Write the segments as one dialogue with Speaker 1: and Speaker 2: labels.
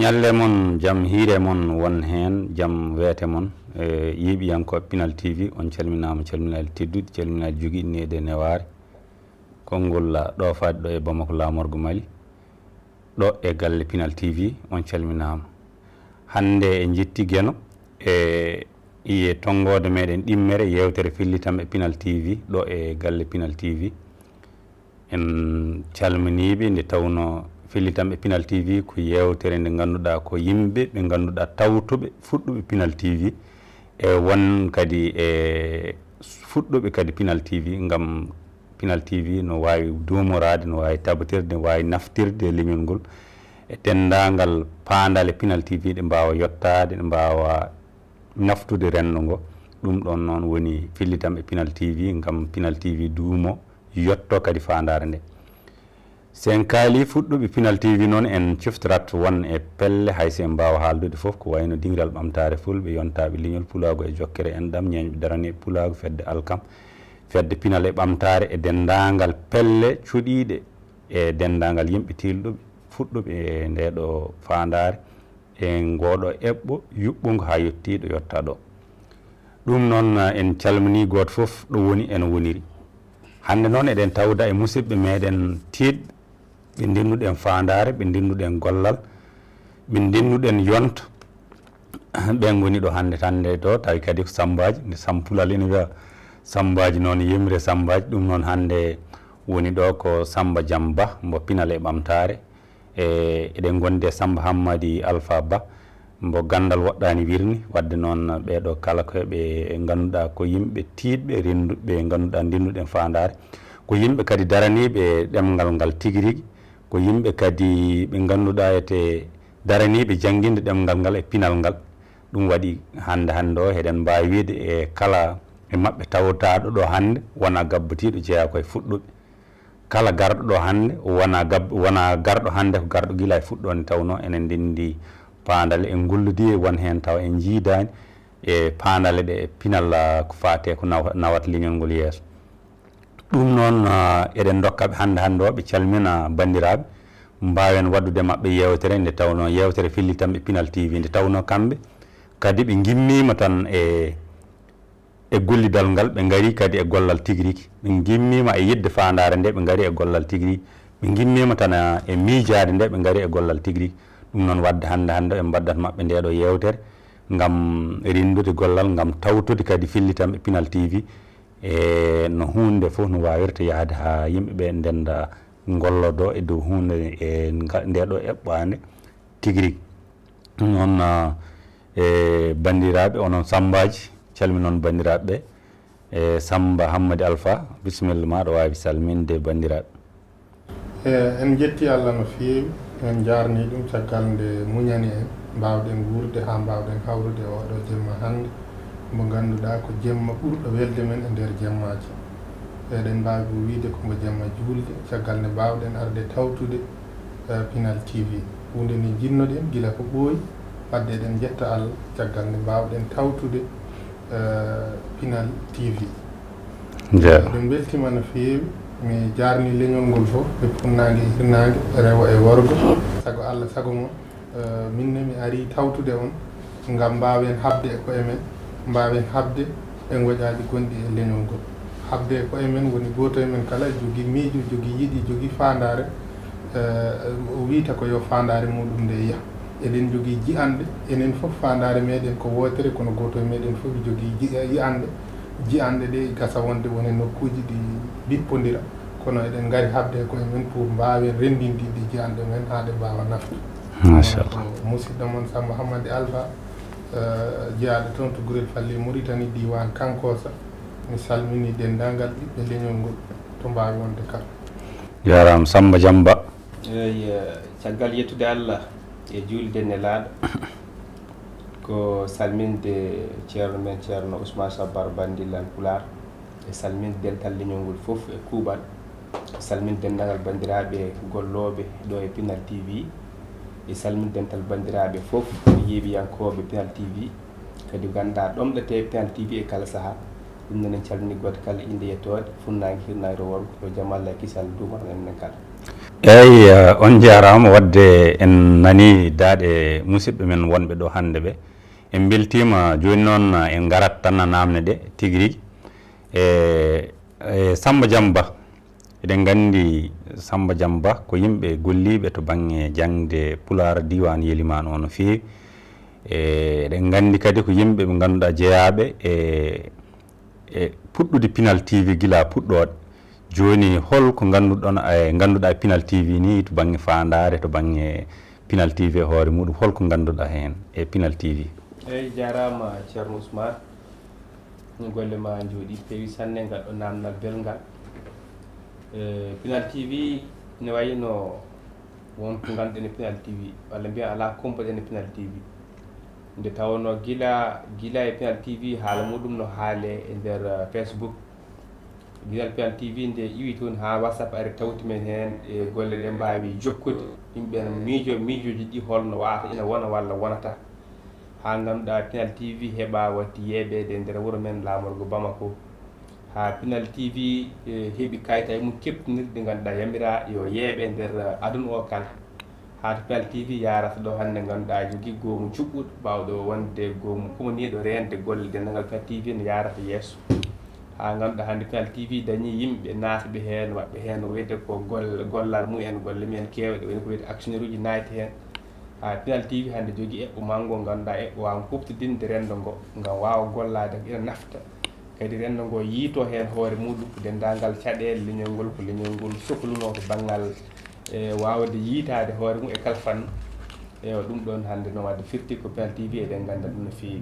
Speaker 1: ñalle mon jam hiire mon won hen jam weete mon yiiɓiyanko Pinal TV on calminama calminal teddude calminal joguinnede neware konngol ɗo faade ɗo e Bamako lamorgo Mali ɗo e galle Pinal TV on calminama hande e jetti gueno e tongode meɗen ɗimmere yewtere fillitam e Pinal TV ɗo e galle Pinal TV en calminiɓe nde tawno fillitam e Pinal TV ko yewtere nde ganduɗa ko yimɓe ɓe ganduɗa tawtuɓe fuɗɗuɓe Pinal TV e won kadi e fuɗɗuɓe kadi Pinal TV ngam Pinal TV no wawi dumorade no wawi tabatirde no wawi naftirde leñol ngol e dendagal paandal e Pinal TV ɗe mbawa yettade ɗe mbawa naftude renndo ngo ɗum ɗon noon woni fillitam e Pinal TV ngam Pinal TV duumo yetto kadi fandare nde sen kaali fuɗɗuɓe Pinal TV noon en ciftorat won e pelle hayso en mbawa haaldude foof ko wayno dingiral ɓamtare fulɓe yontaɓe leñol pulago e jokkere en ɗam ñeñɓe daraniɓe pulago fedde alkam fedde Pinal e ɓamtare e dendagal pelle cuuɗiɗe e dendagal yimɓe tilɗuɓe fuɗɗuɓe e ndeɗo fandare e ngoɗo eɓɓo yuɓɓugo ha yettiɗo yotta ɗo ɗum noon en calmini goto foof ɗo woni en woniri hande noon eɗen tawda e musidɓe meɗen tiɗɓe ɓe ndinnuɗen fandare ɓe ndinnuɗen gollal ɓe ndinnuɗen yonta ɓen goni ɗo hande to tawi kadi ko sambaji nde sampulal ene wiya sambaji noon yimre sambaji ɗum noon hande woni ɗo ko Samba Diamba mbo Pinal e ɓamtare eɗen gonde Samba Hammadi Alpha Ba mbo gandal woɗɗani wirni wadde noon ɓeɗo kala koɓe ganduɗa ko yimɓe tiɗɓe renduɓe ganduɗa ndinnuɗen fandare ko yimɓe kadi daraniɓe ɗemgal ngal tigui rigui ko yimɓe kadi ɓe ganduɗa ete daraniɓe jangguinde ɗemgal ngal e Pinal ngal ɗum waɗi hande o heɗen mbawi wiide e kala e mabɓe tawtaɗo ɗo hande wona gabbatiɗo jeeya koye fuɗɗuɓe kala garɗo ɗo hande wona garɗo hande ko garɗo guila e fuɗɗode tawno enen ndendi paandale en gulludi e won hen taw en jiidani e paandale ɗe e Pinal ko fate ko nawata leñol ngol yeeso ɗum noon eɗen dokkaɓe hande o ɓe calmina bandiraɓe mbawen waddude mabɓe yewtere nde tawno yewtere fillitam e Pinal TV nde tawno kamɓe kadi ɓe gimmima tan e gollidal ngal ɓe gari kadi e gollal tigui rigui ɓe gimmima e yidde fandare nde ɓe gari e gollal tigui rigui ɓe gimmima tan e miijade nde ɓe gari e gollal tigui rigui ɗum noon wadde hande o en baddat mabɓe ndeɗo yewtere gam rendude gollal gam tawtude kadi fillitam e Pinal TV e no hunde foof no wawirta yaade ha yimɓeɓe ndenda gollodo e dow hunde e ndeɗo eɓɓade tigui rigui ɗum noon e bandiraɓe onon Sambaji calminon bandiraɓe e Samba Hammadi Alpha bisimilla ma ɗo wawi salminde bandiraɓe
Speaker 2: en jetti Allah no fewi en jarni ɗum caggal nde muñani en mbawɗen wurde ha mbawɗen hawrude oɗo jemma hande mo ganduɗa ko jemma ɓurɗo welde men e nder jemmaji eɗen mbawi wiide ko mo jemma julde caggal nde mbawɗen arde tawtude Pinal TV hunde ni jinnoɗen guila ko ɓooyi wadde eɗen jetta Allah caggal nde mbawɗen tawtude Pinal TV eɗen beltima no fewi mi jarni leñol ngol fof ɓe funnague e hirnague rewo e worgo saago Allah saago mon minne mi ari tawtude on gam mbawen habde e koye men mbawen habde e goƴaji gonɗi e leñol ngol habde e koye men woni goto e men kala jogui miijo jogui yiiɗi jogui fandare o wiita ko yo fandare muɗum nde yiiha eɗen jogui jiyanɗe enen foof fandare meɗen ko wotere kono goto e meɗen foof jogui jiyanɗe ɗe gasa wonde woni nokkuji ɗi bippodira kono eɗen gari habde e koye men pour mbawen rendindiɗe jiyanɗe men haɗe mbawa naftu machallah musidɗo moon Samba Hammadi Alpha jeeyaɗo toon to Gurel Falle Mauritanie diwan Kankosa mi salmini dendagal ɓiɓɓe leñol ngol to mbawi wonde kala
Speaker 1: jarama Samba Diamba
Speaker 3: eyi caggal yettude Allah e julde nelaɗo ko salminde ceerno men ceerno Ousmane Sabbar Bandilal Pular e salminde dental leñol ngol foof e kuuɓal salminde dendagal bandiraɓe golloɓe ɗo e Pinal TV e salminde dental bandiraɓe foof yeeɓiyankoɓe Pinal TV kadi ganda ɗomɗete Pinal TV e kala saaha ɗum noon en calmini goto kala inde yettode funnague hirnague ro worgo yo jaam Allah e kisal duuman enen kala
Speaker 1: eyyi on jarama wadde en nani daaɗe musidɓe men wonɓe ɗo hande ɓe en beltima joni noon en garat tan namne ɗe tigui rigui Samba Diamba eɗen gandi Samba Diamba ko yimɓe golliɓe to banggue jangde Pular diwan Yelimane o no fewi eɗen gandi kadi ko yimɓe ɓe ganduɗa jeeyaɓe e puɗɗude Pinal TV guila puɗɗoɗe joni holko ganduɗa Pinal TV ni to banggue fandare to banggue Pinal TV hoore muɗum holko ganduɗa hen e Pinal TV?
Speaker 3: eyyi jarama ceerno Ousmane golle ma jooɗi peewi sanne ngal ɗo namdal belgal Pinal TV ne wayino wonko ganduɗen e Pinal TV walla mbiya ala kompoɗen e Pinal TV nde tawno gila e Pinal TV haala muɗum no haale e nder Facebook gilal Pinal TV nde iwi toon ha WhatsApp ari tawti men hen e golle ɗe mbawi jokkude yimɓe miijoji ɗi holno wata ina wona walla wonata ha ganduɗa Pinal TV heeɓa watti yeeɓede nder wuuro men lamorgo Bamako ha Pinal TV heeɓi kayitaji mum keptinirɗe ganduɗa yamira yo yeeɓe nder aduna o kala ha to Pinal TV yarata ɗo hande ganduɗa jogui goomu juɓɓuɗo bawɗo wonde goomu kumaniɗo rende golle dendagal Pinal TV no yarata yesso ha ganduɗa hande Pinal TV dañi yimɓe naataɓe hen waɓɓe hen wiyete ko gollal mumen golle mumen kewɗe woni ko wiyete actionnaire uji naati hen ha Pinal TV hande jogui eɓɓo mango ganduɗa eɓɓo wawa huftidinde rendo ngo ngam wawa gollade ina nafta kadi rendo ngo yiito hen hoore muɗum dendagal caɗele leñol ngol ko leñol ngol sohluno to banggal wawde yiitade hoore mum e kala fannu ewa ɗum ɗon hande no wadde firti ko Pinal TV eɗen ganda ɗum no fewi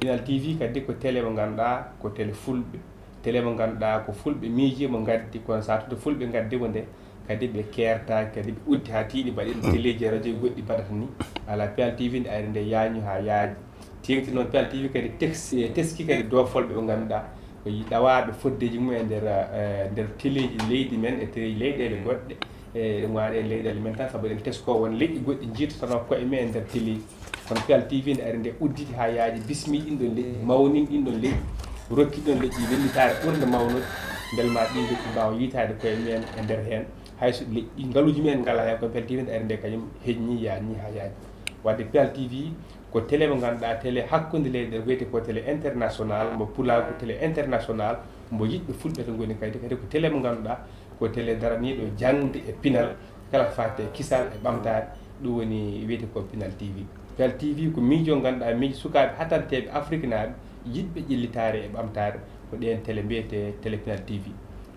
Speaker 3: Pinal TV kadi ko télé mo ganduɗa ko télé fulɓe télé mo ganduɗa ko fulɓe miijimo gaddi kono sa tude fulɓe gaddimo nde kadi ɓe kertaki kadi ɓe uddi ha tiiɗi mbaɗi téléji radio ji goɗɗi mbaɗata ni ala Pinal TV nde ari nde yañu ha yaaji tengti noon Pinal TV kadi teski kadi dofolɓe ɓe ganduɗa ko ɗawaɓe foddeji mum e nder téléji leydi men e leyɗele goɗɗe ɗum waɗe leyɗele men tan saabu eɗen tesko won leƴƴi goɗɗi jiitotano koye men e nder téléji kono Pinal TV nde ari nde udditi ha yaaji bismi ɗinɗon leƴƴi mawnin ɗinɗon leƴƴi rokki ɗon leƴƴi wellitare ɓurde mawnude beel ma ɗin leƴƴi mbawa yitade koye men e nder hen hayso leƴƴi ngaluji men ngala hen kono Pinal TV nde ari nde kañum heƴñi yaani ha yaaji wadde Pinal TV ko télé mo ganduɗa télé hakkude leyɗele wiyete ko télé international mbo pulaar ko télé international mbo yiɗɓe fulɓe to goni kadi ko télé mo ganduɗa ko télé daraniɗo jangde e Pinal kala ko fate kisal e ɓamtade ɗum woni wiyete ko Pinal TV Pinal TV ko miijo ganduɗa miijo sukaɓe hatanteɓe Afrik naaɓe yiɗɓe ƴellitare e ɓamtare ko ɗen télé mbiyete télé Pinal TV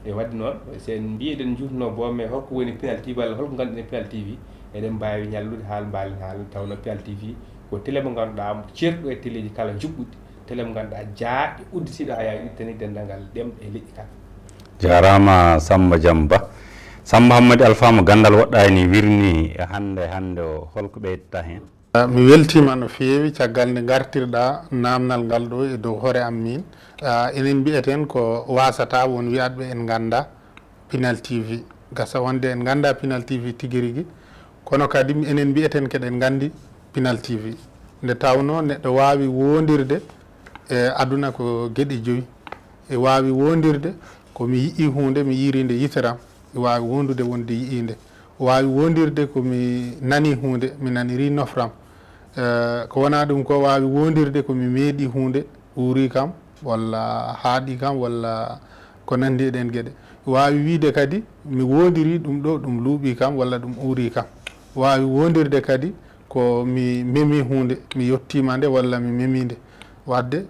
Speaker 3: e wadde noon sen mbiyeɗen jutno bomme holko woni Pinal TV walla holko ganduɗen Pinal TV eɗen mbawi ñallude haal mbalen haal tawno Pinal TV ko télé mo ganduɗa ceerɗo e téléji kala juɓɓuɗi télé mo ganduɗa jaaɗi udditiɗo ha yawi ittani dendagal ɗemɗe e leƴƴi kala
Speaker 1: jarama Samba Diamba Samba Hammadi Alpha mo gandal woɗɗani wirni e hande o holko ɓeydata hen?
Speaker 2: mi weltima no fewi caggal nde gartirɗa namdal ngal ɗo e dow hoore am min enen mbiyeten ko wasata won wiyatɓe en ganda Pinal TV gasa wonde en ganda Pinal TV tigui rigui kono kadi enen mbiyeten keɗen gandi Pinal TV nde tawno neɗɗo wawi wondirde e aduna ko gueɗe joyyi e wawi wondirde komi yii hunde mi yirinde yiteram e wawi wondude wonde yiinde wawi wondirde komi nani hunde mi naniri nofram ko wona ɗum ko wawi wondirde komi meeɗi hunde uuri kam walla haaɗi kam walla ko nandi eɗen gueɗe wawi wiide kadi mi wondiri ɗum ɗo ɗum luuɓi kam walla ɗum uuri kam wawi wondirde kadi ko mi memi hunde mi yettima nde walla mi meminde wadde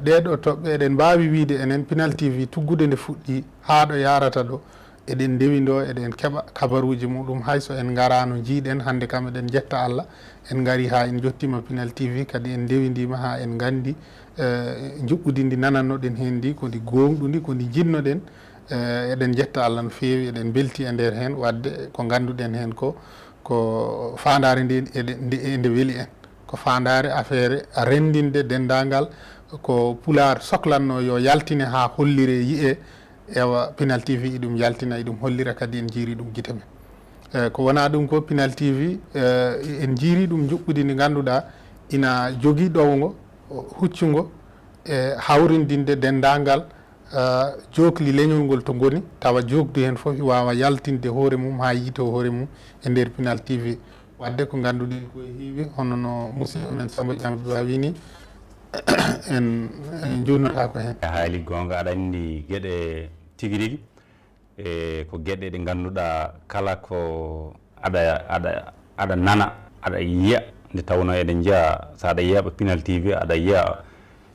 Speaker 2: ɗeɗo toɓɓe eɗen mbawi wiide enen Pinal TV tuggude nde fuɗɗi haa ɗo yarata ɗo eɗen ndewindo eɗen keɓa kabaruji muɗum hayso en garano jiiɗen hande kam eɗen jetta Allah en gari ha en jottima Pinal TV kadi en ndewidima ha en gandi juɓɓudi ndi nanannoɗen hen ndi kodi gonɗu ndi kodi jinnoɗen eɗen jetta Allah no fewi eɗen belti e nder hen wadde ko ganduɗen hen ko fandare nde weeli en ko fandare affaire rendinde dendagal ko Pular sohlanno yo yaltine ha hollire yiye ewa Pinal TV iɗum yaltina iɗum hollira kadi en jiiri ɗum guite men ko wona ɗum ko Pinal TV en jiiri ɗum juɓɓudi ndi ganduɗa ina jogui ɗowgo huccugo e hawrindinde dendagal jokli leñol ngol to ngoni tawa jokdu hen fof wawa yaltinde hoore mum ha yiito hoore mum e nder Pinal TV wadde ko ganduɗen ko heewi hono no musidɗo men Samba Diamé wini en jurnata ko hen
Speaker 1: haali gonga aɗa andi gueɗe tigui rigui ko gueɗe ɗe ganduɗa kala ko aɗa nana aɗa yiya nde tawno eɗen jiiya so aɗa yeeɓa Pinal TV aɗa yiya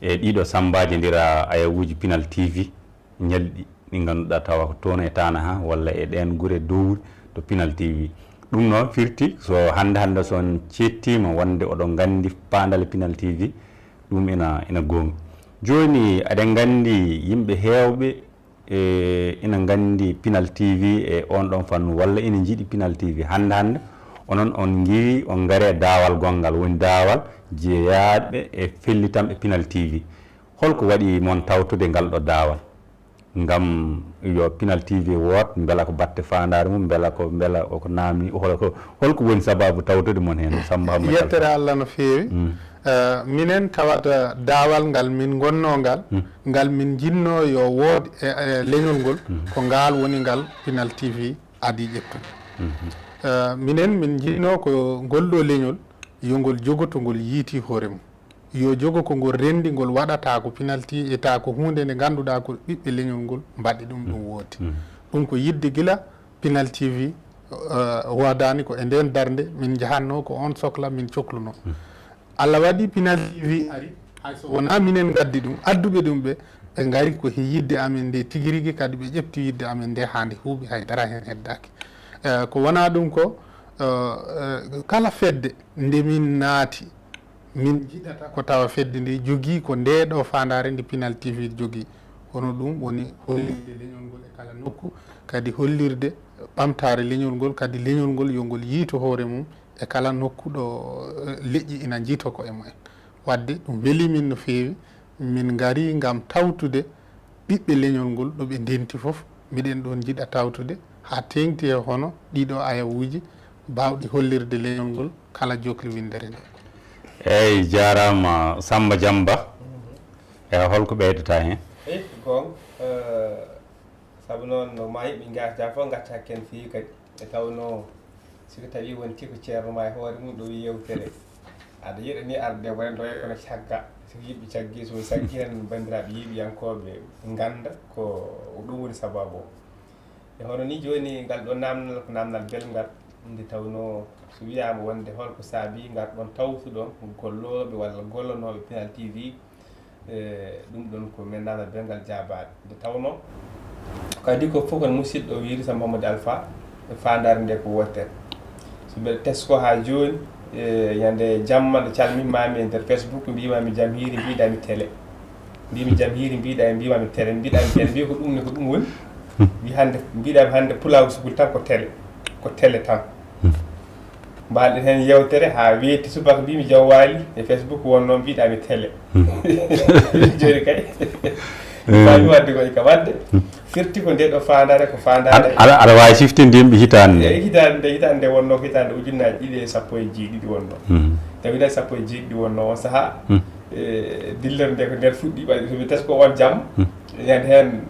Speaker 1: e ɗiɗo sambaji ndira ayawuji Pinal TV ñalɗi ɗi ganduɗa tawa ko toon e tana ha walla e ɗen guure dowri to Pinal TV ɗum noon firti so hande son cettima wonde oɗon gandi pandal Pinal TV ɗum ina gonga joni aɗen gandi yimɓe hewɓe ina gandi Pinal TV e on ɗon fannu walla ina jiiɗi Pinal TV hande onon on giri on gaare daawal gongal woni daawal jeeyaɓe e fellitamɓe Pinal TV holko waɗi moon tawtude ngal ɗo daawal ngam yo Pinal TV woot beela ko batte fandare mum beela ko namni holko woni sababu tawtude moon hen Samba Hammadou
Speaker 2: yettere Allah no feewi minen tawata daawal ngal min gonno ngal min jinno yo wood e leñol ngol ko ngal woni ngal Pinal TV adi ƴettude minen min jinno ko ngolɗo leñol yo ngol jogoto ngol yiiti hoore mum yo jogo ko ngol rendi ngol waɗata ko Pinal TV eta ko hunde nde ganduɗa ko ɓiɓɓe leñol ngol mbaɗi ɗum woodi ɗum ko yidde gila Pinal TV wodani ko e nden darde min jahanno ko on sohla min cohluno Allah waɗi Pinal TV ari hayso wona minen gaddi ɗum adduɓe ɗum ɓe gari ko yidde amen nde tigui rigui kadi ɓe ƴefti yidde amen nde hande huuɓi haydara hen heddaki ko wona ɗum ko kala fedde nde min naati min jiɗata ko tawa fedde nde jogui ko ndeɗo fandare nde Pinal TV jogui hono ɗum woni hollirde leñol ngol e kala nokku kadi hollirde ɓamtare leñol ngol kadi leñol ngol yo ngol yiito hoore mum e kala nokku ɗo leƴƴi ina jiito ko e mumen wadde ɗum weeli min no feewi min gari gam tawtude ɓiɓɓe leñol ngol ɗo ɓe ndenti foof miɗen ɗon jiiɗa tawtude ha tengti e hono ɗiɗo ayawuji bawɗi hollirde leñol ngol kala jokli Winndere nde
Speaker 1: eyyi jarama Samba Diamba holko ɓeydata hen
Speaker 3: gon saabu noon no ma yiɓe garta fof gatta ken fi kadi e tawno siko tawi wonti ko ceerno ma e hoore mum ɗo yewtere aɗa yiɗani arde wonɗo e kono cagga siko yiɓe caggi so saggi hen bandiraɓe yiɓiyankoɓe ganda ko ɗum woni sababu o e hono ni joni ngal ɗo namdal ko namdal belgal nde tawno so wiyama wonde holko saabi garɗon tawtuɗon golloɓe walla gollonoɓe Pinal TV ɗum ɗon ko min namdal belgal jabaɗe nde tawno kadi ko fof kon musidɗo wiiri Samba Hammadou Alpha e fandare nde ko wottere so mbeɗa tesko ha joni yande jamma nde calmimmami e nder Facebook mbimami jaam hiiri mbiɗami télé mbimi jaam hiiri mbimami télé mbiɗami télé mbi ko ɗum ne ko ɗum woni wi hande mbiɗami hande pulaw sukul tan ko télé tan mbalɗen hen yewtere ha weeti subaka mbimi jaw waali e Facebook wonno mbiɗami télé joni kay fami wadde koy ka wadde firti ko nde ɗo fandare ko fandare
Speaker 1: aɗa wawi siftinde yimɓe hitande
Speaker 3: hitande wonno ko hitande ujunnaji ɗiɗi e sappo e jeeɗiɗi wonno tawi ɗa sappo e jeeɗiɗi wonno on saaha dillere nde ko nder fuɗɗi ɓaɗi somi tes ko on jamma yan hen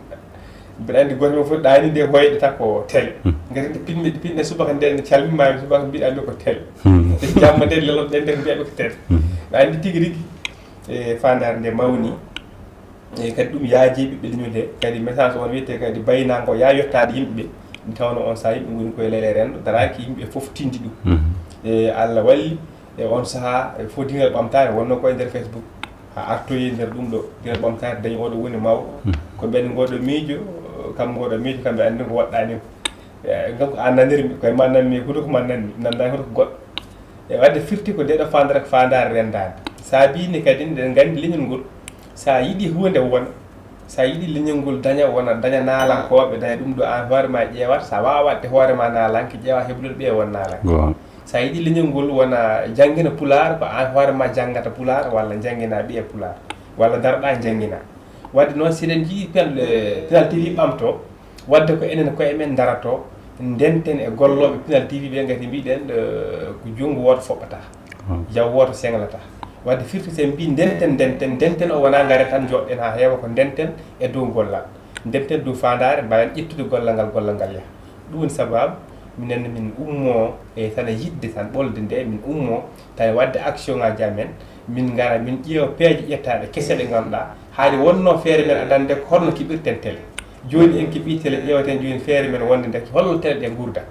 Speaker 3: mbiɗa andi goto men fof ɗani nde hoyɗata ko télé gati pinɗe subaka nde nde calmimami subaka mbiɗami ko télé jamma nde lelon ɗen nde mbiyaɓe ko télé mi andi tigui rigui e fandare nde mawni e kadi ɗum yaaji ɓiɓɓe leñol he kadi message on wiyete kadi baynago ya yettade yimɓeɓe ɗum tawno on saaha yimɓe goni koye lele renndo daraki yimɓe fof tindi ɗum e Allah walli e on saaha fof dingal ɓamtare wonno koye nder Facebook ha artoyi nder ɗum ɗo dingal ɓamtare dañi oɗo woni mawɗo ko ɓen ngoɗo miijo kam ngoɗo miijo kamɓe andi ko waɗɗani gam ko an nanirmi koye ma nanmi huuɗo ko ma nanmi nandani huuɗo ko goɗɗo e wadde firti ko ndeɗo fandare ko fandare rendade saabini kadi nde gandi leñol ngol sa yiɗi hunde wona sa yiɗi leñol ngol daña wona daña naalankoɓe daña ɗum ɗo an hoorema ƴeewat sa wawa wadde hoorema naalanke ƴeewa hebluɗo ɓe won naalanke sa yiɗi leñol ngol wona janggina pular ko an hoorema janggata pular walla janggina ɓiye pular walla daroɗa janggina wadde noon siɗen jiiɗi Pinal TV ɓamto wadde ko enen koye men darato ndenten e golloɓe Pinal TV ɓe gati mbiɗen ko junggo woto foɓɓata jaw woto senglata wadde firti sen mbi ndenten o wona ngare tan joɗɗen ha heewa ko ndenten e dow gollal ndenten dow fandare mbawen ƴettude gollal ngal yaha ɗum woni sababu minen min ummo e tan yidde tan ɓolde nde min ummo tawi wadde action ngaji amen min gara min ƴeewa peeje ƴettaɗe kese ɗe ganduɗa haade wonno feere men adande ko holno kiɓirten télé joni en keeɓi télé ƴeewaten joni feere men wonde ndeke holno télé ɗe gurdat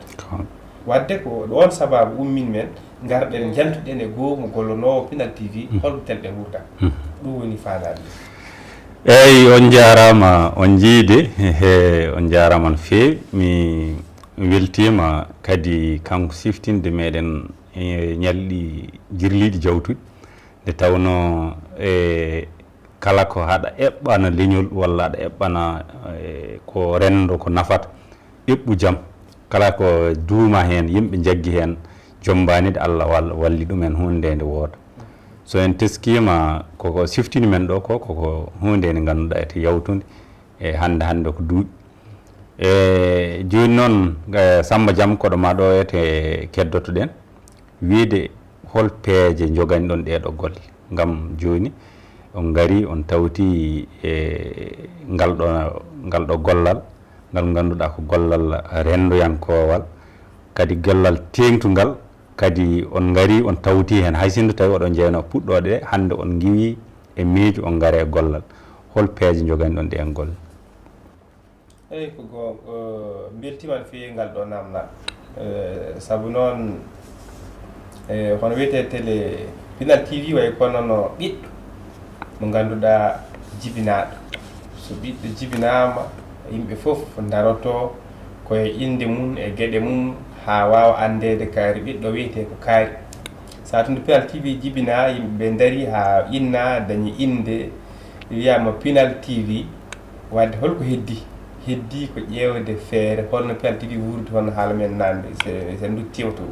Speaker 3: wadde ko ɗon sababu ummin men garɗen jantuɗen e goo mo gollonowo Pinal TV holno télé ɗe gurdat ɗum woni faalaɓe
Speaker 1: eyyi on jarama on jiide on jarama no feewi mi weltima kadi kanko siftinde meɗen ñalɗi jirliɗi jawtuɗi nde tawno kala ko haɗa eɓɓana leñol walla aɗa eɓɓana ko rendo ko nafata eɓɓu jaam kala ko duuma hen yimɓe jaggi hen jombanide Allah walli ɗumen hunde nde wooda so en teskima koko siftini men ɗo koko hunde nde ganduɗa ete yawtude e hande ko duuɓi joni noon Samba Diam koɗo ma ɗo ete keddotoɗen wiide hol peeje jogani ɗon ɗeɗo golle ngam joni on gari on tawti ngal ɗo gollal ngal ganduɗa ko gollal rendoyankowal kadi gollal tengtugal kadi on gari on tawti hen hay sinno tawi oɗon jeyno puɗɗode hande on giwi e miijo on gaare gollal hol peeje jogani ɗon ɗe en golle
Speaker 3: eyyi ko go beltima no fewi ngal ɗo namdal saabu noon hono wiyete télé Pinal TV way kono no ɓiɗɗo mo ganduɗa jibinaɗo so ɓiɗɗo jibinama yimɓe foof daroto koye inde mum e gueɗe mum ha wawa andede kaari ɓiɗɗo wiyete ko kaari sa tunde Pinal TV jibina yimɓeɓe daari ha inna dañi inde wiyama Pinal TV wadde holko heddi ko ƴewde feere holno Pinal TV wuurdi hono haala men nande sen duttima to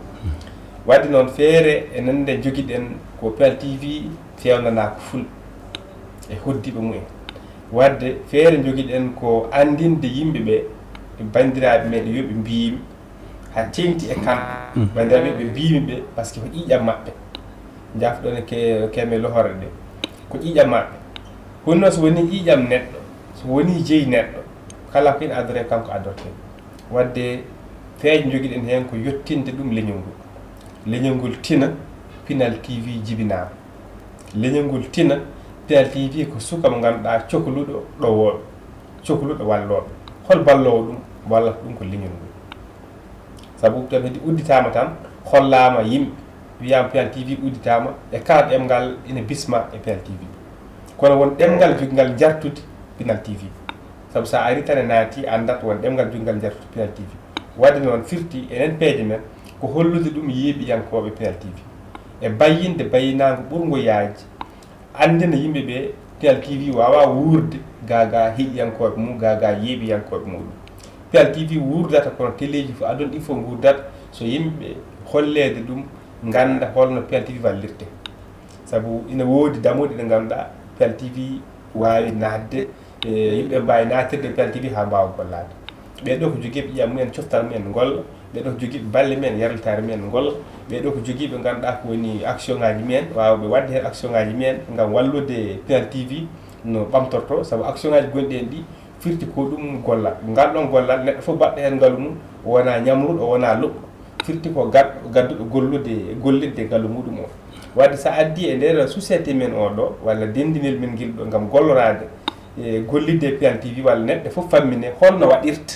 Speaker 3: wadde noon feere enen nde joguiɗen ko Pinal TV fewnana ko fulɓe e hoddiɓe mumen wadde feere joguiɗen ko andinde yimɓeɓe bandiraɓe men yoɓe mbimi ha tengti e kamɓe bandiraɓe ɓe mbimi ɓe par ce que ko ƴiƴam maɓɓe jafɗon e keme lohore ɗe ko ƴiƴam maɓɓe honno noon so woni ƴiƴam neɗɗo so woni jeeyi neɗɗo kala ko ina adore kanko adorte wadde feeje joguiɗen hen ko yettinde ɗum leñol ngol tina Pinal TV jibinama leñol ngol tina Pinal TV ko suka mo ganduɗa cohluɗo ɗowoɓe cohluɗo walloɓe hol ballowo ɗum walla ɗum ko leñol ngol saabu tan heddi udditama tan hollama yimɓe wiyama Pinal TV udditama e kala ɗemgal ina bisma e Pinal TV kono won ɗemgal joguigal jartude Pinal TV saabu sa ari tan e naati andat won ɗemgal joguigal jartude Pinal TV wadde noon firti enen peeje men ko hollude ɗum yeeɓiyankoɓe Pinal TV e bayyinde bayyinago ɓurgo yaaji andina yimɓeɓe Pinal TV wawa wuurde gaga heeƴiyankoɓe mum gaga yeeɓiyankoɓe muɗum Pinal TV wurdata kono téléji fo adon ɗi fof gurdata so yimɓe hollede ɗum ganda holno Pinal TV wallirte saabu ina woodi damoɗi ɗe ganduɗa Pinal TV wawi nadde yimɓe mbawi natirde Pinal TV ha mbawa gollade ɓeɗo ko joguiɓe ƴiyam mumen coftal mumen golla ɓeɗo ko joguiɓe balle men yarlitare men golla ɓeɗo ko joguiɓe ganduɗa ko woni action ngaji men wawɓe wadde hen action ngaji men gam wallude Pinal TV no ɓamtorto saabu action ngaji gonɗi en ɗi firti ko ɗum gollal ngal ɗon gollal neɗɗo fof baɗɗo hen ngaalu mum o wona ñamruɗo o wona luɓɗo firti ko gadduɗo gollidde ngaalu muɗum o wadde sa addi e nder société men o ɗo walla dendinel men guel ɗo gam gollorade e gollidde Pinal TV walla neɗɗo fof fammine holno waɗirta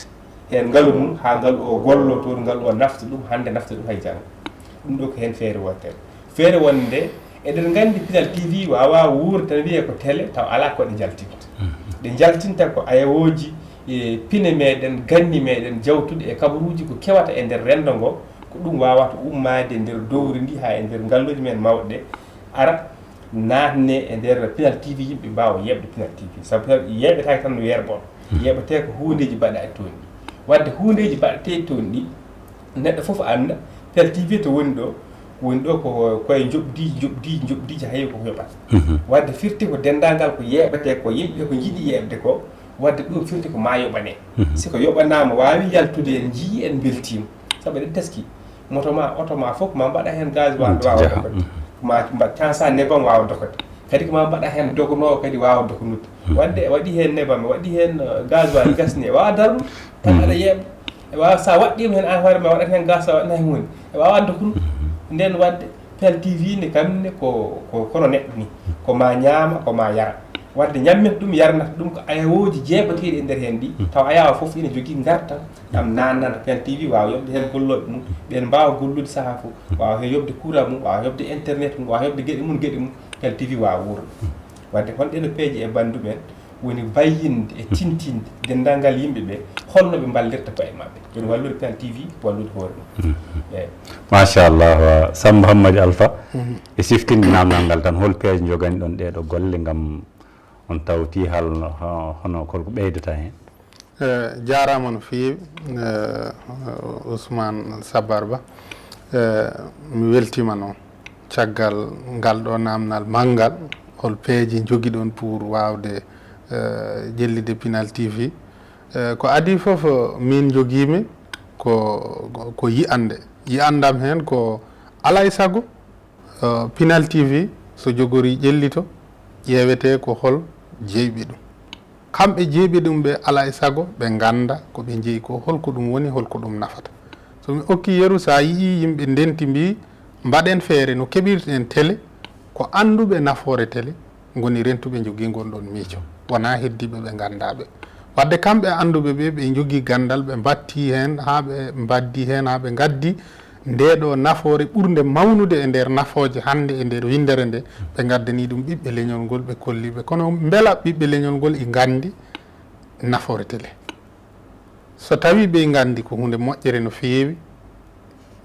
Speaker 3: hen ngaalu mum ha ngaalu o gollo toon ngaalu o nafta ɗum hande nafta ɗum hay janggo ɗum ɗo ko hen feere wontere feere wonde eɗen gandi Pinal TV wawa wuurde tan wiye ko télé taw ala koɗe jaltinta ɗe jaltinta ko ayawoji e pine meɗen ganni meɗen jawtude e kabaruji ko kewata e nder rendo ngo ko ɗum wawata ummade e nder dowri ndi ha e nder ngalluji men mawɗe ara natne e nder Pinal TV yimɓe mbawa yeɓde Pinal TV saabu yeɓetake tan no yerbon yeɓete ko hundeji mbaɗa e toon ɗi wadde hundeji mbaɗete toon ɗi neɗɗo foof anda Pinal TV to woni ɗo ko koye jobdiji hay ko yoɓata wadde firti ko dendagal ko yeɓete ko yimɓe ko jiiɗi yeɓde ko wadde ɗum firti ko ma yoɓane siko yoɓanama wawi yaltude en jii en beltima saabu eɗen teski moto ma auto ma fof ma mbaɗa hen gasoil wawa ma tansa nebam wawa dokode kadi ko ma mbaɗa hen dogonowo kadi wawa dogonude wadde waɗi hen nebam waɗi hen gasoil gasni wawa darɗum tan aɗa yeeɓa wawa sa waɗɗima hen an hoore ma waɗat hen gas a waɗana hen hunde wawa dokunu nden wadde Pinal TV ne kamne ko kono neɗɗo ni ko ma ñaama ko ma yara wadde ñammet ɗum yarnata ɗum ko ayawoji jeebateɗi e nder hen ɗi taw ayawa foof ene jogui gartam ɗam nannanta Pinal TV wawa yobde hen golloɓe mum ɓen mbawa gollude saaha fof wawa hen yobde courant mum wawa yobde internet mum wawa yobde gueɗe mum Pinal TV wawa wuuro wadde honɗeno peeje e bandumen woni bayyinde e tintinde dendalngal yimɓeɓe holno ɓe ballirta koye mabɓe woni wallude Pinal TV wallude hoore mum eyyi
Speaker 1: machallah Samba Hammadou Alpha e siftinde namdal ngal tan hol peeje jogani ɗon ɗeɗo golle gam on tawti hono kolko ɓeydata hen
Speaker 2: jarama no fewi Ousmane Sabarba mi weltima noon caggal ngal ɗo namdal manggal hol peeje jogui ɗon pour wawde jellide Pinal TV ko adi foof min joguimi ko yiyandam hen ko alay saago Pinal TV so jogori ƴellito ƴewete ko hol jeyɓi ɗum kamɓe jeyɓi ɗum ɓe alay saago ɓe ganda koɓe jeeyi ko holko ɗum woni holko ɗum nafata so mi okki yeru sa yii yimɓe ndenti mbi mbaɗen feere no keɓirten télé ko anduɓe nafoore télé goni rentuɓe jogui gonɗon miijo wona heddiɓe ɓe gandaɓe wadde kamɓe anduɓe ɓe jogui gandal ɓe batti hen ha ɓe baddi hen ha ɓe gaddi ndeɗo nafoore ɓurde mawnude e nder nafooje hande e nder Winndere nde ɓe gaddani ɗum ɓiɓɓe leñol ngol ɓe kolliɓe kono beela ɓiɓɓe leñol ngol i gandi nafoore télé so tawi ɓe gandi ko hunde moƴƴere no feewi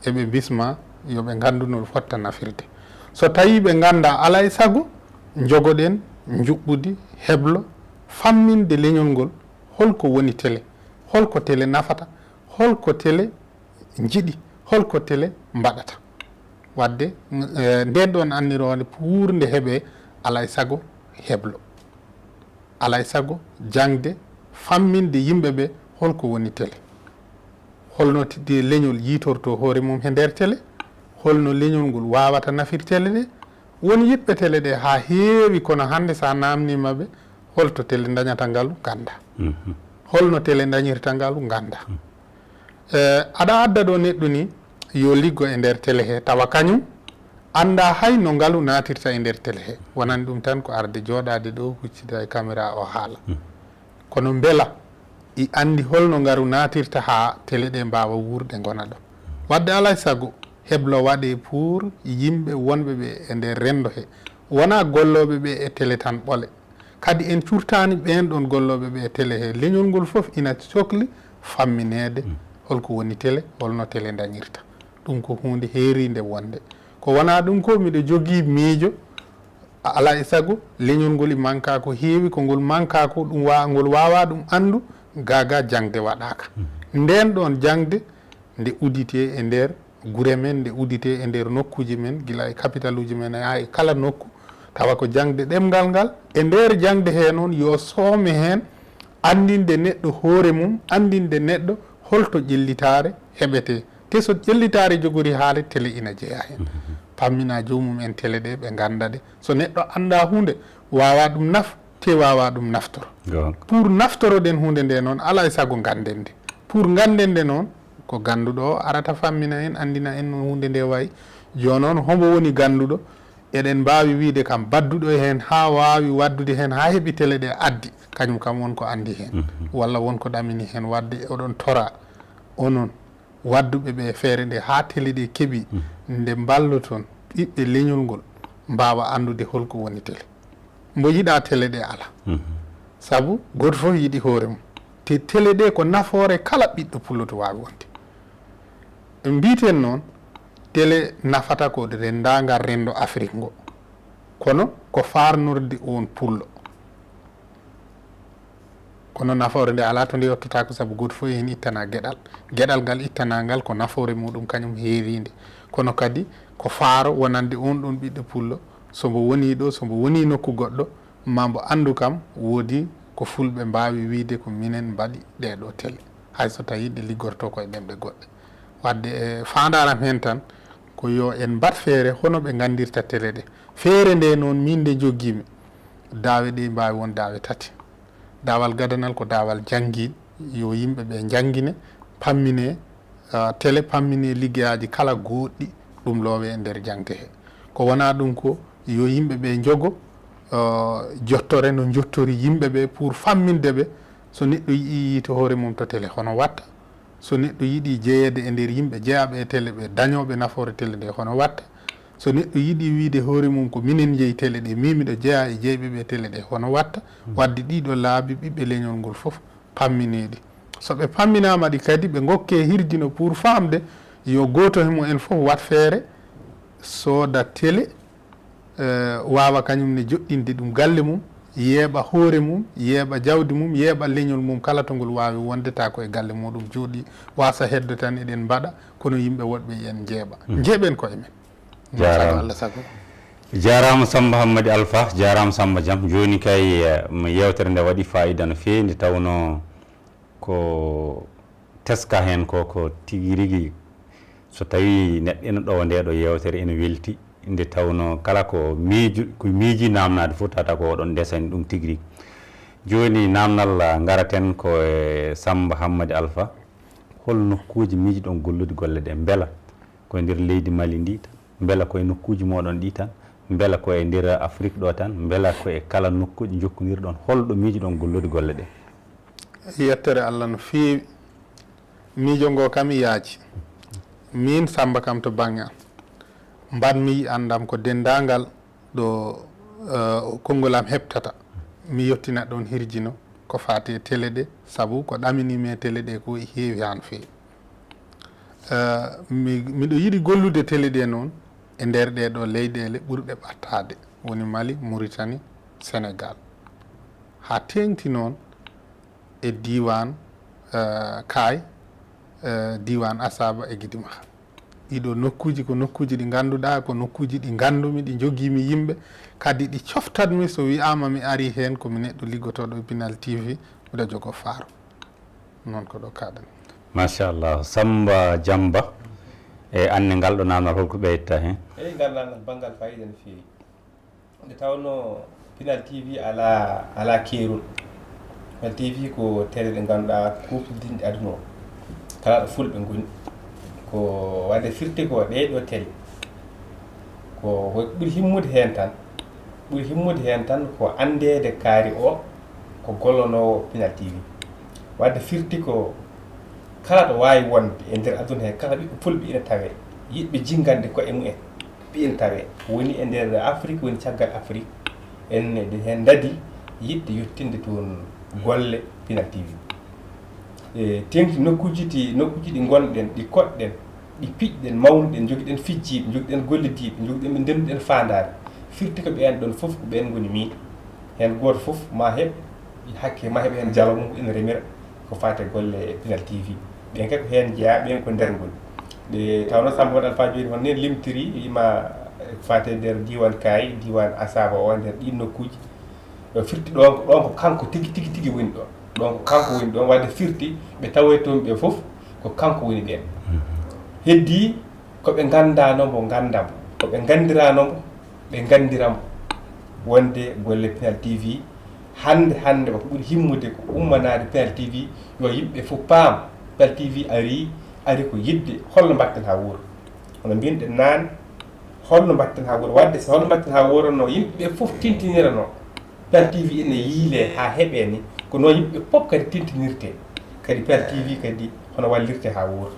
Speaker 2: eɓe bisma yoɓe gandu no fotta nafirde so tawi ɓe ganda alay saago jogoɗen juɓɓudi heblo famminde leñol ngol holko woni télé holko télé nafata holko télé jiiɗi holko télé mbaɗata wadde nden ɗon annirode pour nde heeɓe alay saago heblo alay saago jangde famminde yimɓeɓe holko woni télé holno leñol yitorto hoore mum he nder télé holno leñol ngol wawata nafir télé ɗe woni yiɗɓe télé ɗe ha heewi kono hande sa namnimaɓe holto télé dañata ngalu ganda holno télé dañirta ngalu ganda aɗa adda ɗo neɗɗo ni yo liggo e nder télé he tawa kañum anda hay no ngalu natirta e nder télé he wonani ɗum tan ko arde joɗade ɗo huccida e caméra o haala kono beela i andi holno ngaru natirta ha télé ɗe mbawa wurde gona ɗo wadde alay saago heblo waɗe pour yimɓe wonɓe ɓe e nder rendo he wona golloɓe ɓe e télé tan ɓole kadi en curtani ɓen ɗon golloɓe ɓe e télé he leñol ngol foof ina sohli famminede holko woni télé holno télé dañirta ɗum ko hunde heeride wonde ko wona ɗum ko miɗo jogui miijo ala e saago leñol ngol manka ko heewi ko ngol manka ko ɗum ngol wawa ɗum andu gaga jangde waɗaka nden ɗon jangde nde udite e nder gure men nde udite e nder nokkuji men gila e capital uji men ha e kala nokku tawa ko jangde ɗemgal ngal e nder jangde he noon yo soome hen andinde neɗɗo hoore mum andinde neɗɗo holto ƴellitare heɓete te so ƴellitare jogori haale télé ina jeeya hen pammina jomum en télé ɗe ɓe ganda ɗe so neɗɗo anda hunde wawa ɗum naf te wawa ɗum naftoro pour naftoroɗen hunde nde noon ala e saago ganden nde pour ganden nde noon ko ganduɗo o arata fammina en andina en no hunde nde wayi joni noon hombo woni ganduɗo eɗen mbawi wiide kam badduɗo hen ha wawi waddude hen ha heeɓi télé ɗe addi kañum kam wonko andi hen walla wonko ɗamini hen wadde oɗon tora onon wadduɓe ɓe feere nde ha télé ɗe keeɓi nde balloton ɓiɓɓe leñol ngol mbawa andude holko woni télé mbo yiɗa télé ɗe ala saabu goto foof yiiɗi hoore mum te télé ɗe ko nafoore kala ɓiɗɗo pullo to wawi wonde mbiten noon télé nafata ko rendagal rendo Afrique ngo kono ko farnorde on pullo kono nafoore nde ala to nde yettata ko saabu goto fof hen ittana gueɗal ngal ittanagal ko nafoore muɗum kañum heeride kono kadi ko faaro wonande on ɗon ɓiɗɗo pullo sombo woni ɗo sombo woni nokku goɗɗo mambo andu kam woodi ko fulɓe mbawi wiide ko minen mbaɗi ɗeɗo télé hay so tawi ɗe liggorto koye ɗemɗe goɗɗe wadde e fandaram hen tan ko yo en mbat feere hono ɓe gandirta télé ɗe. Feere nde noon min nde joggimi daawe ɗe mbawi won daawe tati. Daawal gadanal ko daawal jangguiɗe, yo yimɓe ɓe jangguine pammine télé, pammine liggeyaji kala goɗɗi ɗum loowe e nder jangde he. Ko wona ɗum ko yo yimɓe ɓe jogo jottore no jottori yimɓe ɓe pour famminde ɓe so neɗɗo yiɗi yiite hoore mum to télé hono watta, so neɗɗo yiɗi jeeyede e nder yimɓe jeeyaɓe e télé ɓe dañoɓe nafoore télé ɗe hono watta, so neɗɗo yiɗi wiide hoore mum ko minen jeeyi télé ɗe, mimiɗo jeeya e jeeyɓe ɓe télé ɗe hono watta. Wadde ɗiɗo laabi ɓiɓɓe leñol ngol fof pammineɗi. So ɓe pamminama ɗi kadi ɓe gokke hirjino pour famde yo goto hemo en fof wat feere sooda télé, wawa kañumne joɗɗinde ɗum galle mum, yeeɓa hoore mum, yeeɓa jawdi mum, yeeɓa leñol mum kala to ngol wawi wondeta ko e galle muɗum jooɗi wasa hedde tan eɗen mbaɗa kono yimɓe woɗɓe yen jeeɓa jeeɓen koye men. Allah sago
Speaker 1: jarama Samba Hammady Alpha, jarama Samba Diam. Joni kay yewtere nde waɗi fayida no fewi, nde tawno ko teska hen ko tigi rigui so tawi neɗɗo ene ɗowa nde ɗo yewtere ene welti, nde tawno kala ko miiji namnade fof tata ko oɗon desani ɗum tigi rigui. Joni namnal garaten ko e Samba Hammady Alpha, hol nokkuji miiji ɗon gollude golle ɗe, beela koye nder leydi Mali ndi tan, beela koye nokkuji moɗon ɗi tan, beela koye nder Afrique ɗo tan, beela koye kala nokkuji jokkodirɗon, holɗo miiji ɗon gollude golle ɗe?
Speaker 2: Yettere Allah no feewi. Miijo ngo kam yaaji. Min Samba kam to bange am mbanmi andam ko dendagal ɗo konngol am heɓtata mi yettina ɗon hirjino ko fati télé ɗe, sabu ko ɗaminimi e télé ɗe ko heewi han feewi. Miɗo yiɗi gollude télé ɗe noon e nder ɗeɗo leyɗele ɓurɗe ɓattade, woni Mali, Mauritanie, Sénégal, ha tengti noon e diwan Kaay, diwan Asaba e Gidimaha. Ɗiɗo nokkuji ko nokkuji ɗi ganduɗa ko nokkuji ɗi gandumi, ɗi joguimi yimɓe, kadi ɗi coftatmi so wiyama mi ari hen komi neɗɗo liggotoɗo e Pinal TV, mbiɗa jogo faaro. Noon ko ɗo kaɗan.
Speaker 1: Machallah. Samba Diamba, e anne ngal ɗo namdal holko ɓeyta hen?
Speaker 3: eyi ngal namdal banggal fayida no fewi. Nde tawno Pinal TV ala keerol. Pinal TV ko télé ɗe ganduɗa kuplidinɗe aduna o kala ɗo fulɓe goni, ko wadde firti ko ɗeɗo télé ko ɓuuri himmude hen tan ko andede kaari o ko gollonowo Pinal TV. Wadde firti ko kala ɗo wawi wonde e nder aduna he, kala ɓiɓɓe fulɓe ina tawe, yiɗɓe jingande koye mumen ɓe ina tawe, woni e nder Afrique, woni caggal Afrique, en hen dadi yiɗde yettinde toon golle Pinal TV. E tengti nokkuji ɗi gonɗen, ɗi koɗɗen, ɗi piƴɗen, mawnuɗen, joguiɗen fijjiɓe, joguiɗen gollidiɓe, joguiɗen ɓe ndenduɗen fandade. Firti ko ɓen ɗon fof ko ɓen goni miiɗo, hen goto fof ma heɓ hakke, ma heɓ hen jalo mum ina remira ko fate golle Pinal TV. ɓen kadi ko hen jeeya, ɓen ko nder goni. Nde tawno Samba Hammady Alpha joni won ni limtiri wima fate nder diwan Kaay, diwan Asaba o, nder ɗin nokkuji firti ɗon ko kanko tigi woni ɗon, ɗon ko kanko woni ɗon. Wadde firti ɓe tawoy toon ɓe fof ko kanko woni ɗen. Heddi koɓe gandanomo gandamo, koɓe gandiranomo ɓe gandiramo wonde golle Pinal TV. hande ko ɓuuri himmude ko ummanade Pinal TV yo yimɓe fof paam Pinal TV ari ko yidde holno mbatten ha wuuro. Hono mbinɗen nane, holno mbatten ha wuuro. Wadde so holno mbatten ha wuuro no yimɓe fof tintinirano Pinal TV ene yiile ha heeɓe ni, ko noon yimɓe fof kadi tintinirte, kadi Pinal TV kadi hono wallirte ha wuuro.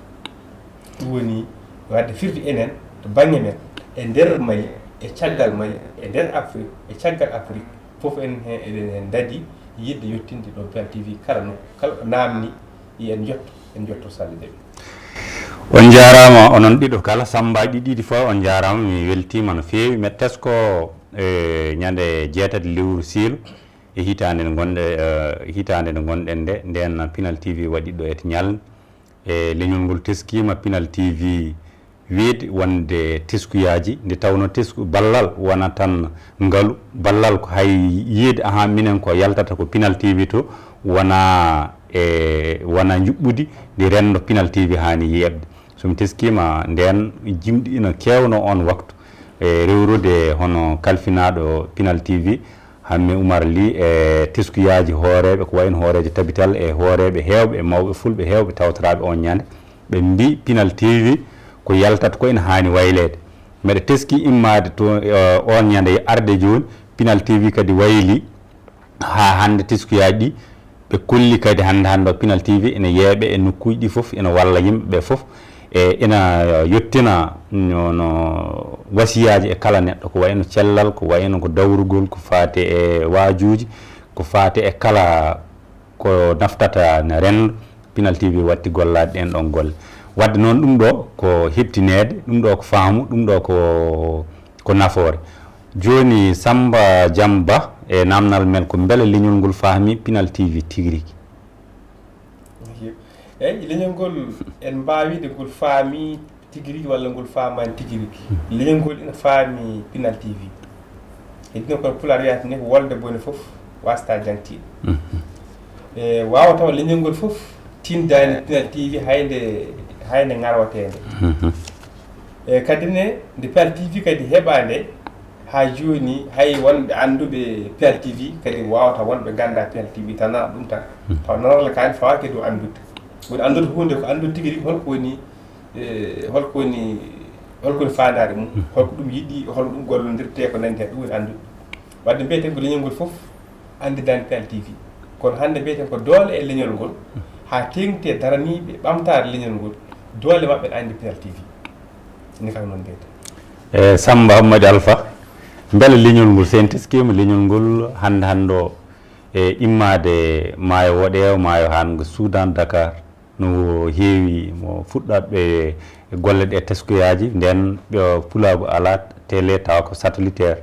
Speaker 3: Ɗum woni wadde firti enen to banggue men e nder Mali, e caggal Mali, e nder Afrique, e caggal Afrique fof en eɗen hen dadi yidde yettinde ɗo Pinal TV kala ɗo namni en jotto sallideɓe.
Speaker 1: On jarama onon ɗiɗo kala, Sambaji ɗiɗi fof on jarama, mi weltima no fewi. Mi tesko ñande 6 lewru siilu e hitande nde gonɗen nde, nden Pinal TV waɗi ɗo et ñalde e leñol ngol teskima. Pinal TV weedi wonde teskuyaji, nde tawno tesku ballal wona tan ngalu, ballal ko hay yiide minen ko yaltata ko Pinal TV to wona juɓɓudi ndi rendo Pinal TV hani yeɓde. somi teskima nden jimɗi ina kewno on waktu e rewrude hono kalfinaɗo Pinal TV hamme Oumar Ly e teskuyaji hooreɓe ko wayno hooreje tabital e hooreɓe hewɓe e mawɓe fulɓe hewɓe tawtoraɓe on ñande ɓe mbi Pinal TV ko yaltat ko ene hani waylede mbeɗa teski immade to on ñande arde joni Pinal TV kadi wayli ha hande teskuyaji ɗi ɓe kolli kadi hande Pinal TV ene yeeɓe e nokkuji ɗi foof ene walla yimɓeɓe foof e ina yettina no wasiyaji e kala neɗɗo ko wayno cellal ko wayno ko dawrugol ko faate e waajuji ko faate e kala ko naftata ne rendo Pinal TV watti gollade ɗen ɗon golle wadde noon ɗum ɗo ko heptinede ɗum ɗo ko faamu ɗum ɗo ko nafoore joni Samba Diamba e namdal men ko beele leñol ngol faami Pinal TV tigui rigui
Speaker 3: eyyi leñol ngol en mbawide ngol faami tigui rigui walla ngol famani tigui rigui leñol ngol ina faami Pinal TV hedino kono pular wiyata ni ko wolde bone foof wasta jangtiɗo e wawa taw leñol ngol foof tindani Pinal TV hayde garwatede e kadi ne nde Pinal TV kadi heɓande ha joni hay wonɓe anduɓe Pinal TV kadi wawata wonɓe ganda Pinal TV tan nana ɗum tan taw nanarla kani fawa kadi o andude woni andude hunde ko andude tigui rigui holko woni fandare mum holko ɗum yiiɗi holko ɗum gollodirte ko nandi hen ɗum woni andude wadde mbiyeten ko leñol ngol foof andidani Pinal TV kono hande mbiyeten ko doole e leñol ngol ha tengte daraniɓe ɓamtade leñol ngol doole mabɓe ne andi Pinal TV ni kam noon mbiyeten
Speaker 1: Samba Hammadou Alpha beele leñol ngol sen teskima leñol ngol hande o e immade maayo Woɗewo maayo han Soudan Dakar no heewi mo fuɗɗatɓe golle ɗe teskuyaji nden pulago ala télé taw ko satellitaire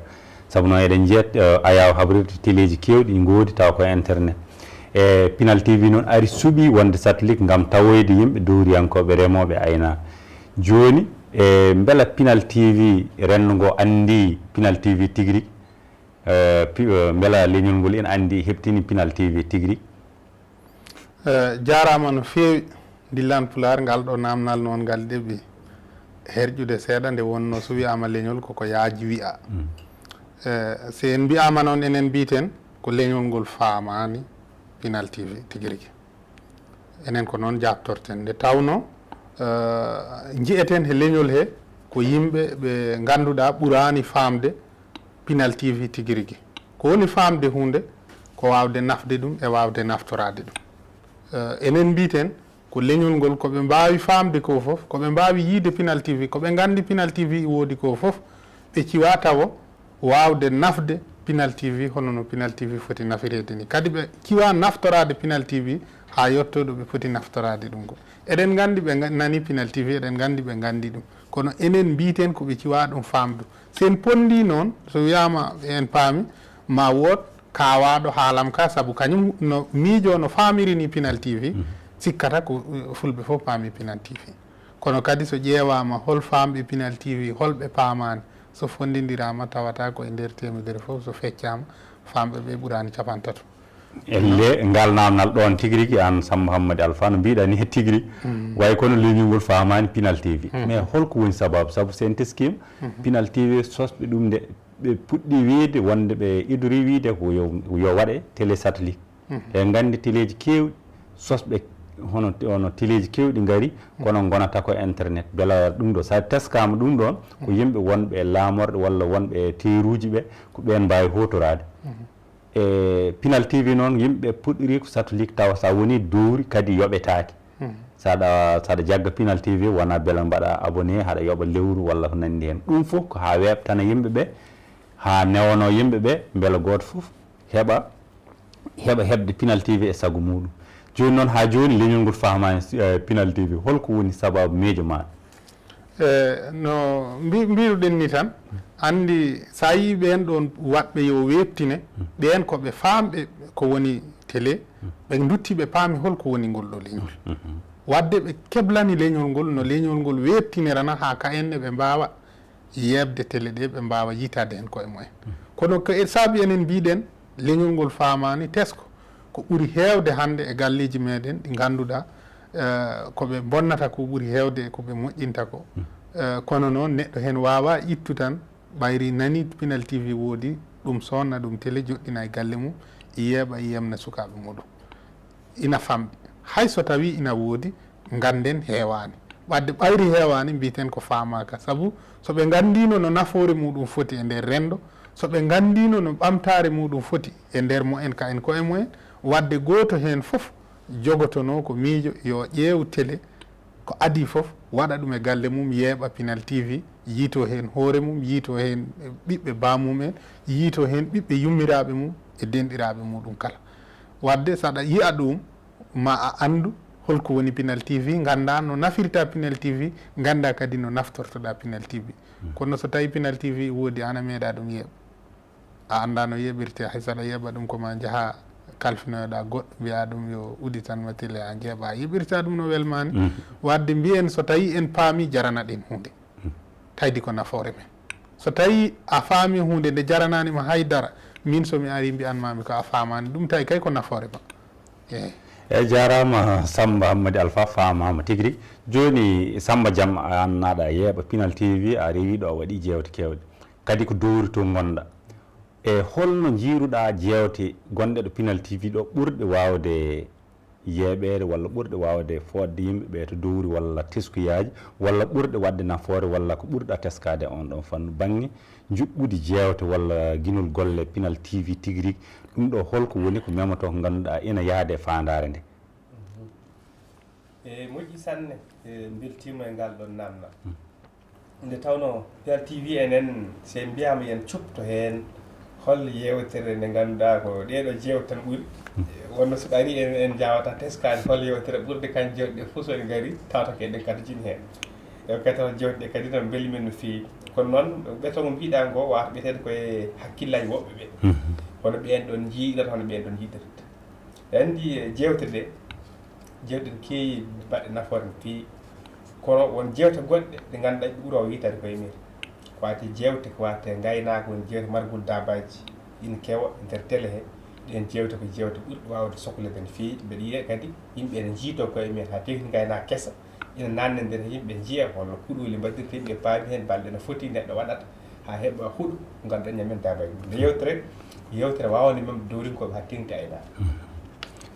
Speaker 1: saabu noon eɗen jiyat Ayaawo habrirde téléji kewɗi goodi taw ko internet e Pinal TV noon ari suuɓi wonde satellite gam tawoyde yimɓe dowriyankoɓe remoɓe ayna joni e beela Pinal TV renndo ngo andi Pinal TV tigui rigui beela leñol ngol ene andi heɓtini Pinal TV tigui rigui
Speaker 2: jarama no fewi dillan pular ngal ɗo namnal noon ngal ɗeɓi herƴude seeɗa nde wonno so wiyama leñol koko yaaji wiya so en mbiyama noon enen mbiten ko leñol ngol famani Pinal TV tigui rigui enen ko noon jabtorten nde tawno jiieten he leñol he ko yimɓe ɓe ganduɗa ɓurani famde Pinal TV tigui rigui ko woni famde hunde ko wawde nafde ɗum e wawde naftorade ɗum enen mbiten ko leñol ngol koɓe mbawi famde ko foof koɓe mbawi yiide Pinal TV koɓe gandi Pinal TV woodi ko foof ɓe ciwa tawo wawde nafde Pinal TV hono no Pinal TV foti nafirede ni kadi ɓe ciwa naftorade Pinal TV ha yettoɗo ɓe foti naftorade ɗum ngol eɗen gandi ɓe nani Pinal TV eɗen gandi ɓe gandi ɗum kono enen mbiten koɓe ciwa ɗum famdu sen pondi noon so wiyama en paami ma wood kawaɗo haalam ka saabu kañum no miijo no famiri ni Pinal TV sikkata ko fulɓe fof paami Pinal TV kono kadi so ƴeewama hol famɓe Pinal TV holɓe paamani so fondidirama tawata ko e nder temedere fof so feccama famɓe ɓe ɓuurani 50
Speaker 1: elle ngal namnal ɗon tigui rigui an Samba Hammadou Alpha no mbiɗa ni he tigui rigui way kono leñol ngol famani Pinal TV mais holko woni sababu saabu sen teskima Pinal TV sosɓe ɗum nde ɓe puɗɗi wiide wonde ɓe idori wiide ko yo waɗe télé satellite e gandi téléji kewɗi sosɓe hono téléji kewɗi gaari kono gonata ko internet beela ɗum ɗo sa teskama ɗum ɗon ko yimɓe wonɓe laamorɗe walla wonɓe teruji ɓe ko ɓen mbawi hotorade e Pinal TV noon yimɓe puɗɗori ko satellite tawa sa woni dowri kadi yoɓetake saɗa jagga Pinal TV wona beela mbaɗa abonné haɗa yoɓa lewru walla ko nandi hen ɗum foof ko ha weɓtana yimɓeɓe ha newono yimɓeɓe beela goto foof heɓa hebde Pinal TV e saago muɗum joni noon ha joni leñol ngol famani Pinal TV holko woni sababu miijo maɗa
Speaker 2: no mbiruɗen ni tan andi sa yi ɓen ɗon waɗɓe yo weɓtine ɓen koɓe famɓe ko woni télé ɓe dutti ɓe paami holko woni ngol ɗo leñol wadde ɓe keblani leñol ngol no leñol ngol weɓtinirana ha ka enne ɓe mbawa yebde télé ɗe ɓe mbawa yitade hen koye mumen kono ko saabi enen mbiɗen leñol ngol famani tesko ko ɓuuri hewde hande e galleji meɗen ɗi ganduɗa ko ɓe bonnata ko ɓuri heewde ko ɓe moƴƴinta ko kono noon neɗɗo heen waawa ittu tan ɓayri nani Pinal TV woodi ɗum sonna ɗum télé joɗɗina e galle mum yeeɓa yiyamna sukaaɓe muɗum ina famɗi hay so tawi ina woodi ganden heewani wadde ɓayri heewani mbiten ko faamaka sabu so ɓe gandino no nafoore muɗum foti e nder rendo so ɓe gandino no ɓamtare muɗum foti e nder moyen ka en koye mumen wadde goto hen fof jogotono ko miijo yo ƴeew télé ko adi fof waɗa ɗum e galle mum yeeɓa Pinal TV yiito hen hoore mum yiito hen ɓiɓɓe bamumen yiito hen ɓiɓɓe yummiraɓe mum e denɗiraɓe muɗum kala wadde saɗa yiya ɗum ma a andu holko woni Pinal TV ganda no nafirta Pinal TV ganda kadi no naftortoɗa Pinal TV kono so tawi Pinal TV woodi ana meeɗa ɗum yeeɓa a anda no yeɓirte hay saɗa yeeɓa ɗum koma jaaha kalfinoyoɗa goɗɗo mbiya ɗum yo uditanma télé a jeeɓa yeɓirta ɗum no welmani wadde mbiyen so tawi en paami jarana ɗen hunde tawdi ko nafoore men so tawi a faami hunde nde jarananima haydara min somi ari mbiyanmami ko a famani ɗum tawi kay ko nafoore ma
Speaker 1: e jarama Samba Hammady Alpha famama tigui joni Samba Diam an naɗa yeeɓa Pinal TV a rewiɗo a waɗi jewte kewɗe kadi ko dowri to gonɗa e holno jiiruɗa jewte gonɗe ɗo Pinal TV ɗo ɓurɗe wawde yeeɓede walla ɓurɗe wawde fodde yimɓeɓe to dowri walla teskuyaji walla ɓurɗe wadde nafoore walla ko ɓurɗa teskade on ɗon fannu banggue juɓɓude jewte walla guinol golle Pinal TV tigui rigui ɗum ɗo holko woni ko memoto ko ganduɗa ina yaade e fandare nde
Speaker 3: e moƴƴi sanne beltima e ngal ɗon namna nde tawno Pinal TV enen se mbiyama yen cupto hen hol yewtere nde ganduɗa ko ɗeɗo jewte tan ɓuuri wonno so ari en jawata teskade hol yewtere ɓurde kan jewɗe fof so ɗe gaari tawta ko eɗen kadi jini hen e kadi taw jewɗe kadi tan beeli men no feewi kono noon ɓeto mo mbiɗa ngo wata ɓiyetede koye hakkillaji woɓɓe ɓe hono ɓen ɗon jiiɗata hono ɓen ɗon jiiɗirta andi jewte ɗe jewɗe ɗe keewi mbaɗɗe nafoore no feewi kono won jewte goɗɗe ɗe ganduɗa ɗe ɓuuro wiitade koye men ko wate jewte ko wate gaynaka woni jewte margol dabaji ina kewa nder télé he ɗen jewte ko jewte ɓurɗe wawde sohlede no feewi mbeɗa yiya kadi yimɓe ene jiito koye men ha tewti gaynaka kesa ina nanne nder yimɓe jiiya holno kuɗoli mbaɗirte yimɓe paami hen balɗe no foti neɗɗo waɗata ha heɓa huuɗo ko ganduɗa ñamen dabaji nde yewtere wawde memde dowrinkoɓe ha tengti ayna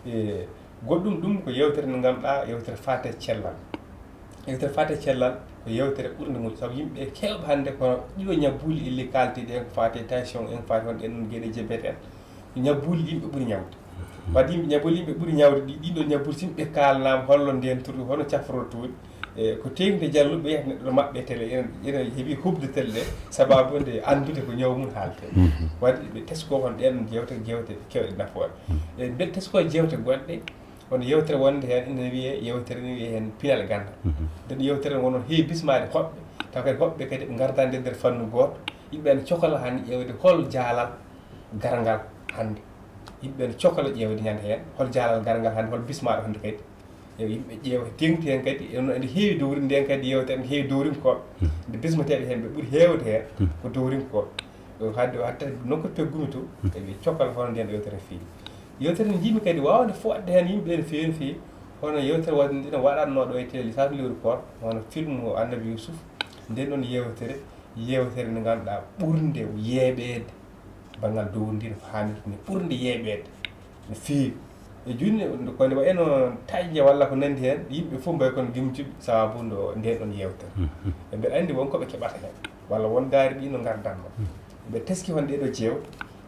Speaker 3: e goɗɗum ɗum ko yewtere nde ganduɗa yewtere fate cellal yewtere fate cellal ko yewtere ɓurde ngol saabu yimɓe kewɓe hannde kono ɗiɗo ñabbuli illi kalteɗe en ko fate tension en fate won ɗen gueɗe jebete en ñabbuli yimɓe ɓuuri ñawde wadde yimɓe ñabbuli yimɓe ɓuuri ñawde ɗiɗo ñabbuli so yimɓe kalnama hollo nden tour hono cafrotooɗi e ko tengde jalluɓe wiyata neɗɗo ɗo maɓɓe télé ene heeɓi hubde télé ɗe sababu nde andude ko ñaw mum haalte wadde ɓe tesko hon ɗen jewte kewɗe nafoore e mbeɗa tesko jewte goɗɗe hono yewtere wonde hen ina wiye yewtere ne wiye hen Pinal ganda nden yewtere wono heewi bismade hoɓɓe taw kadi hoɓɓe kadi ɓe gardade nder fannu goto yimɓe ne cohla hannde ƴewde hol jaalal garngal hannde yimɓe ne cohla ƴewde ñande hen hol jaalal garngal hannde hol bismaɗo hannde kadi yimɓe ƴeewa tengti hen kadi ene heewi dowrinde nden kadi yewtere ne heewi dowrinkoɓe nde bismeteɓe hen ɓe ɓuuri heewde hen ko dowrinkoɓe hadde watta nokku peggumi to eɓe cohla hono nden yewtere feewi yewtere nde jiimi kadi wawde fodde hen yimɓe no feewi no feewi hono yewtere wonde ina waɗatno ɗo e télé satu lewru koor hono film Annabi Youssouf nden ɗon yewtere nde ganduɗa ɓurde yeeɓede banggal downdiri ko hannirta ni ɓurde yeeɓede no feewi e joni kone wayno taƴƴe walla ko nandi hen yimɓe fof mbayi kono gimtiɓe sababu ndo nden ɗon yewtere e mbeɗa andi wonkoɓe keɓata hen walla won daari ɗi no gardanno ɓe teski hon ɗeɗo jewte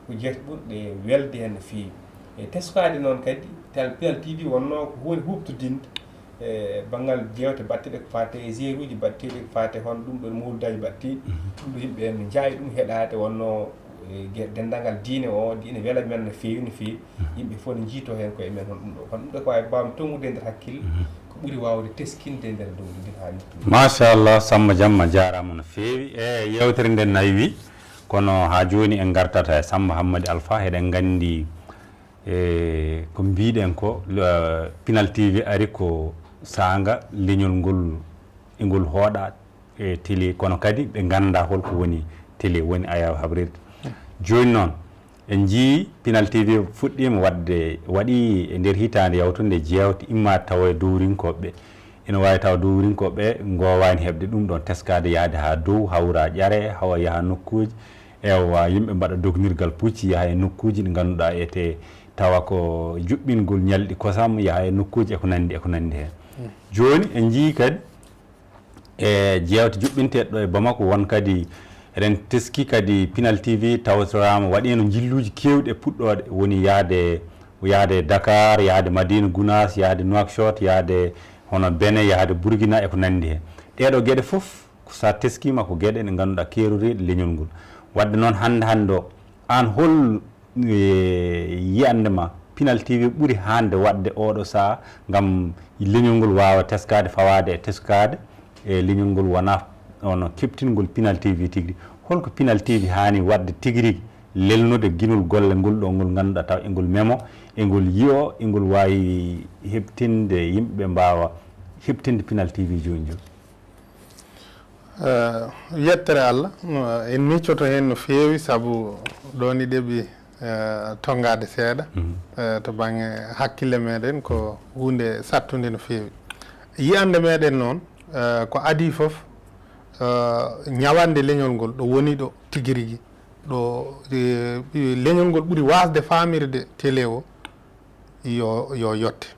Speaker 3: ko jewte ɓurɗe welde hen no feewi e teskade noon kadi Pinal TV wonno ko huunde huɓtodinde e banggal jewte batteɗe ko fate e gére uji batteɗe ko fate hono ɗum ɗon mawludaji batteɗi ɗum ɗo yimɓe ne jaawi ɗum heɗade wonno dendagal diine o diine weela men no feewi yimɓe fof ne jiito hen koye men hono ɗum ɗo kono ɗum ɗo ko wawi mbawmi tongude nder hakkille ko ɓuuri wawde teskinde nder dowdi ndin hannirta
Speaker 1: machallah Samba Diam a jarama no feewi e yewtere nden nayi kono ha joni en gartata e Samba Hammady Alpha heɗen gandi e ko mbiɗen ko Pinal TV ari ko sanga leñol ngol e ngol hooɗa e télé kono kadi ɓe ganda holko woni télé woni Ayaawo habrirde joni noon en jii Pinal TV fuɗɗima wadde waɗi e nder hitande yawtunde jeewte imma tawa e dowrinkoɓe ene wawi taw dowrinkoɓe gowani hebde ɗum ɗon teskade yaade ha dow hawra ƴare hawa yaha nokkuji ewa yimɓe mbaɗa dognirgal pucci yaha e nokkuji ɗi ganduɗa ete tawa ko juɓɓingol ñalɗi kosam yaha e nokkuji eko nandi hen joni en jii kadi e jewte juɓɓinteɗe ɗo e Bamako won kadi eɗen teski kadi Pinal TV tawtorama waɗino jilluji kewɗi e puɗɗode woni yaade Dakar yaade Madina Gounass yaade Nouakchott yaade hono Benin yaade Burkina eko nandi hen ɗeɗo gueɗe foof sa teskima ko gueɗe ɗe ganduɗa keroriɗe leñol ngol wadde noon hande o an hol yiyande ma Pinal TV ɓuuri hande wadde oɗo saaha gam leñol ngol wawa teskade fawade e teskade e leñol ngol wona ono keptingol Pinal TV tigui holko Pinal TV hani wadde tigui rigui lelnude guinol golle ngol ɗo ngol ganduɗa taw engol memo engol yiyo engol wawi hebtinde yimɓe mbawa hebtinde Pinal TV joni
Speaker 2: yettere Allah en miccoto hen no fewi saabu ɗoni ɗeɓi tongade seeɗa to banggue hakkille meɗen ko hunde sattude no fewi yiyande meɗen noon ko adi foof ñawande leñol ngol ɗo woni ɗo tigui rigui ɗo leñol ngol ɓuuri wasde famirde télé o yo yette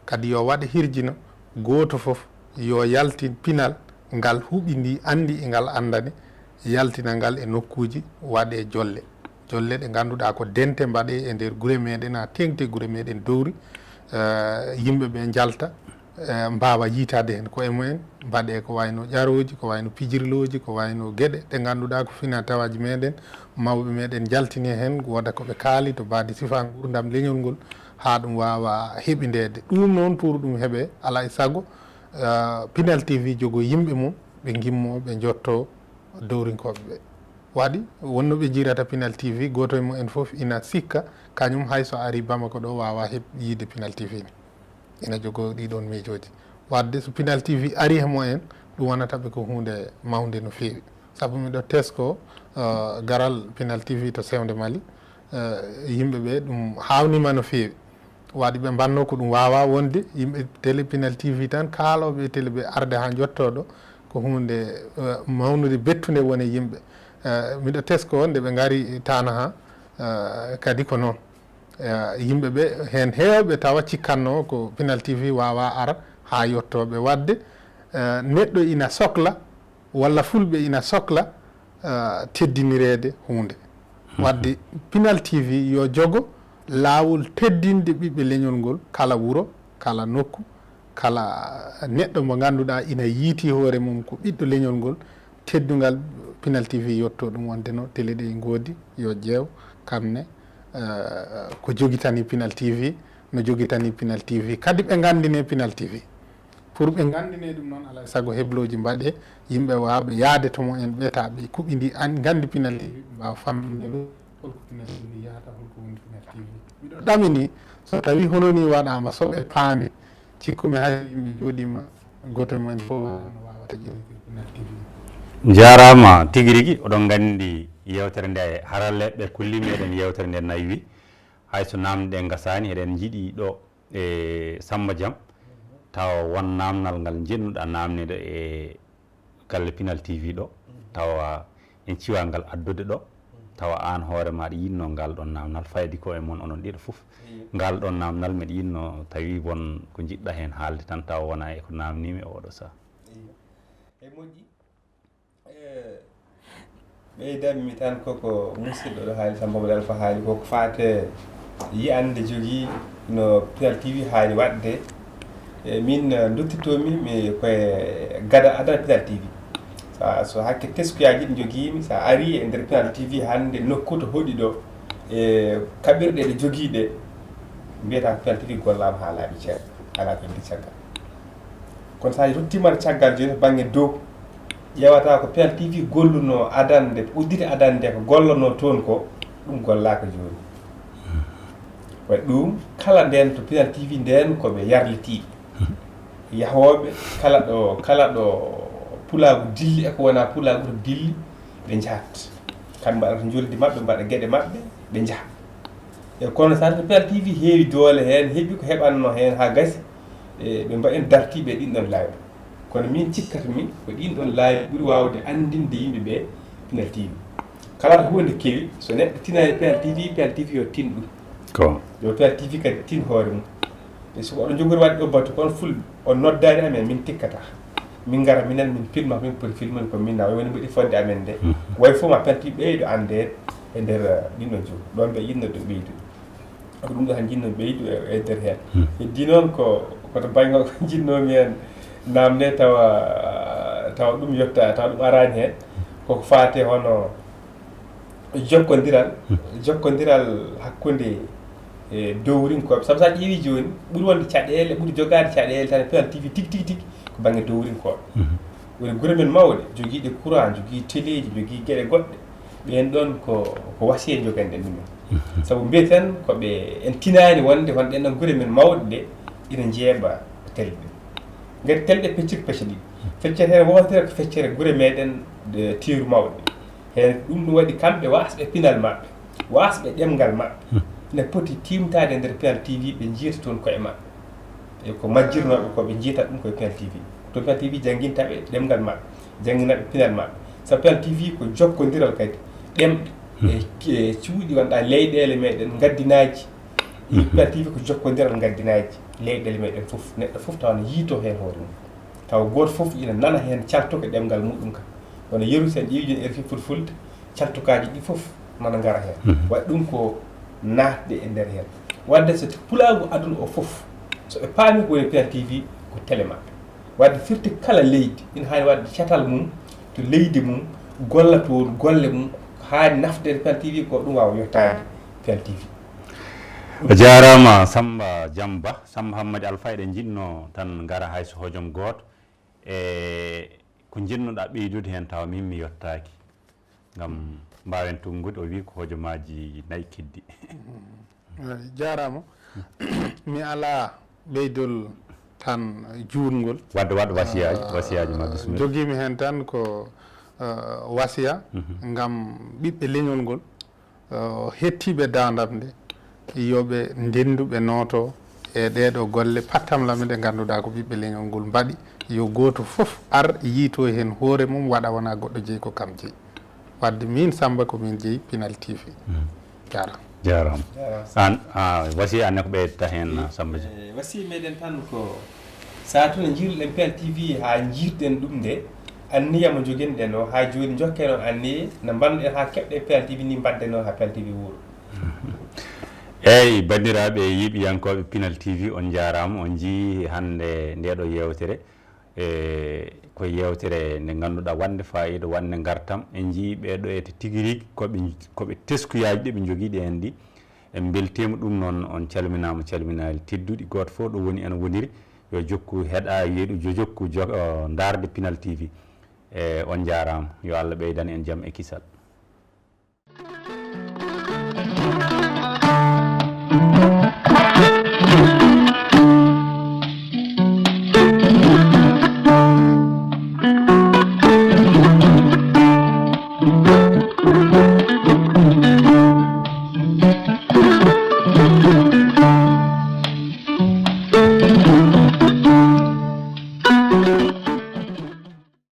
Speaker 2: kadi yo waɗa hirjino goto foof yo yaltin Pinal ngal huuɓidi andi e ngal andani yaltina ngal e nokkuji waɗe jolle ɗe ganduɗa ko dente mbaɗe e nder guure meɗen ha tengti guure meɗen dowri yimɓeɓe jalta mbawa yitade hen koye mumen mbaɗe ko wayno ƴaroji ko wayno pijirloji ko wayno gueɗe ɗe ganduɗa ko fina tawaji meɗen mawɓe meɗen jaltini hen woda koɓe kaali to bade sifa gurdam leñol ngol ha ɗum wawa heɓidede ɗum noon pour ɗum heeɓe ala e saago Pinal TV jogo yimɓe mum ɓe gimmo ɓe jotto dowrinkoɓe ɓe waɗi wonno ɓe jirata Pinal TV goto e mumen foof ina sikka kañum hayso ari Bamako ɗo wawa heɓ yiide Pinal TV ni ina jogo ɗiɗon miijoji wadde so Pinal TV ari hemo en ɗum wonataɓe ko hunde mawde no fewi saabu miɗo tesko garal Pinal TV to Sewde Mali yimɓeɓe ɗum hawnima no fewi waɗi ɓe mbanno ko ɗum wawa wonde yimɓe télé Pinal TV tan kaaloɓe télé ɓe arde ha jottoɗo ko hunde mawnude bettude woni yimɓe miɗo tesko nde ɓe gari tana ha kadi ko noon yimɓeɓe hen hewɓe tawa cikkanno ko Pinal TV wawa ara ha yettoɓe wadde neɗɗo ina sohla walla fulɓe ina sohla teddinirede hunde wadde Pinal TV yo jogo lawol teddinde ɓiɓɓe leñol ngol kala wuuro kala nokku kala neɗɗo mo ganduɗa ina yiiti hoore mum ko ɓiɗɗo leñol ngol teddugal Pinal TV yetto ɗum wonde no télé ɗe goodi yo ƴeew kamne ko jogitani Pinal TV no jogitani Pinal TV kadi ɓe gandine Pinal TV pour ɓe gandine ɗum noon alay saago hebloji mbaɗe yimɓe waɓe yaade tomo en ɓeetaɓe kuɓidi gandi Pinal TV ɓe mbawa famɗude holko Pinal TV yahata holko woni Pinal TV miɗo ɗamini so tawi hono ni waɗama soɓe paami cikkumi hay yimɓe jooɗima goto mumen fof no wawata ƴewde Pinal TV
Speaker 1: jarama tigui rigui oɗon gandi yewtere nde haralleɓe kulli meɗen yewtere nde naywi hayso namde gasani eɗen jiiɗi ɗo e Samba Diam tawa won namnal ngal jennuɗa namnede e galle Pinal TV ɗo tawa en ciwa ngal addude ɗo tawa an hoore maɗa yinno ngal ɗon namnal faydi ko e moon onon ɗiɗo foof ngal ɗon namnal mbeɗa yinno tawi won ko jiɗɗa hen haalde tan tawa wona e ko namnimi e oɗo saha
Speaker 3: e moƴƴi ɓeydanmi tan koko musidɗo ɗo haali Samba Mamadou Alpha haali koko fate yiyande jogui no Pinal TV haali wadde min duttitomi mi koye gada adana Pinal TV so hakke teskuyaji ɗi joguimi sa ari e nder Pinal TV hande nokku to hoɗi ɗo e kaɓirɗe ɗe joguiɗe mbiyata ko Pinal TV gollama ha laaɓi ceerno ala ko ndi caggal kono sa ruttimata caggal joni to banggue dow ƴewata ko Pinal TV golluno adande uddite adande ko gollono toon ko ɗum gollaka joni waɗi ɗum kala nden to Pinal TV nden koɓe yarliti yahoɓe kala ɗo pulagu dilli eko wona pulagu to dilli ɓe jahat kamɓe mbaɗata joldi mabɓe mbaɗa gueɗe mabɓe ɓe njaha e kono satellitaire TV heewi doole heen heɓi ko heɓanno heen haa gasi ɓe mbaɗen dartiiɓe ɗin ɗon laawi kono min cikkata min ko ɗin ɗon laawi ɓuri waawde anndinde yimɓe ɓe Pinal TV kala to hunde kewi so neɗɗo tinani Pinal TV yo tin ɗum
Speaker 1: ko
Speaker 3: yo Pinal TV kadi tin hoore mum e so oɗon jogori waɗde ɗo batu kono fulɓe on noddaani amen min tikkata min ngara minen min filma min poti filmude ko min na woni mbiɗi fodde amen nde way fof ma Pinal TV ɓeydo annde e ndeer ɗin ɗon jogi ɗon ɓe yinno ɗum ɓeydu ko ɗum ɗo han jinno ɓeydu e ndeer heen heddi noon koto baŋngal ko jinnomi heen namde tawa ɗum yotta tawa ɗum arani heen koko faate hono jokkodiral hakkunde e dowrinkoɓe sabu sa ƴeewi joni ɓuuri wonde caɗele ɓuuri jogade caɗele tan e Pinal TV tigi ko banggue dowrinkoɓe woni guure men mawɗe joguiɗe courant jogui téléji jogui gueɗe goɗɗe ɓen ɗon ko wasiye jogande ɗumen saabu mbiyeten koɓe en tinani wonde hon ɗen ɗon guure men mawɗe ɗe ina jeeɓa télé ɗe gati télé ɗe pecciri pecce ɗiɗi feccere hen wotira ko feccere guure meɗen tiiru mawɗe hen ɗum ɗum waɗi kamɓe wasɓe Pinal maɓɓe wasɓe ɗemgal maɓɓe ne poti timtade e nder Pinal TV ɓe jiita toon koye maɓɓe e ko majjirnoɓe koɓe jiita ɗum koye Pinal TV to Pinal TV jangguintaɓe ɗemgal maɓɓe jangguinaɓe Pinal maɓɓe sabu Pinal TV ko jokkodiral kadi ɗemɗe e cuuɗi wonɗa leyɗele meɗen gaddinaji Pinal TV ko jokkodiral gaddinaji leyɗele meɗen foof neɗɗo foof tawa ne yiito hen hoore mum tawa goto foof ina nana hen caltuka ɗemgal muɗum kam wono yeru sen ƴeewi joni RFI fulfulde caltukaji ɗi foof nana gara hen waɗi ɗum ko natde e nder hen wadde so pulagu aduna o foof so ɓe paami ko woni Pinal TV ko télé maɓɓe wadde firti kala leydi ina hani wadde catal mum to leydi mum golla toon golle mum haani nafdede Pinal TV ko ɗum wawa yettade Pinal TV
Speaker 1: o jarama Samba Diamba Samba Hammadi Alpha eɗen jinno tan gara hayso hojom goto e ko jinnoɗa ɓeydude hen tawa min mi yettaki gam mbawen tungude o wi ko hojomaji nayyi keddi
Speaker 2: jarama mi ala ɓeydol tan juutgol
Speaker 1: wadde wasiyaji ma bisimilla
Speaker 2: joguimi hen tan ko wasiya gam ɓiɓɓe leñol ngol hettiɓe dandam nde yoɓe ndendu ɓe nooto e ɗeɗo golle pattamlami ɗe ganduɗa ko ɓiɓɓe leñol ngol mbaɗi yo goto foof ar yiito hen hoore mum waɗa wona goɗɗo jeeyi ko kam jeeyi wadde min Samba ko min jeeyi Pinal TV
Speaker 1: jarama an wasi anne ko ɓeydata hen Samba Dia
Speaker 3: wasi meɗen tan ko satune jiiruɗen Pinal TV ha jiirɗen ɗum nde anniya mo joguinɗen o ha joni jokken on anniye no mbanɗen ha keɓɗen Pinal TV ni mbadden noon ha Pinal TV wuuro
Speaker 1: eyyi bandiraɓe yiiɓiyankoɓe Pinal TV on jarama on jii hande ndeɗo yewtere ko yewtere nde ganduɗa wande fayida wande gartam en jii ɓeɗo ete tigui rigui koɓe teskuyaji ɗi ɓe joguiɗi en ɗi en beltima ɗum noon on calminama calminali tedduɗi goto foof ɗo woni ene woniri yo jokku heeɗa yeeɗu jo jokku darde Pinal TV e on jarama yo Allah ɓeydana en jaam e kisal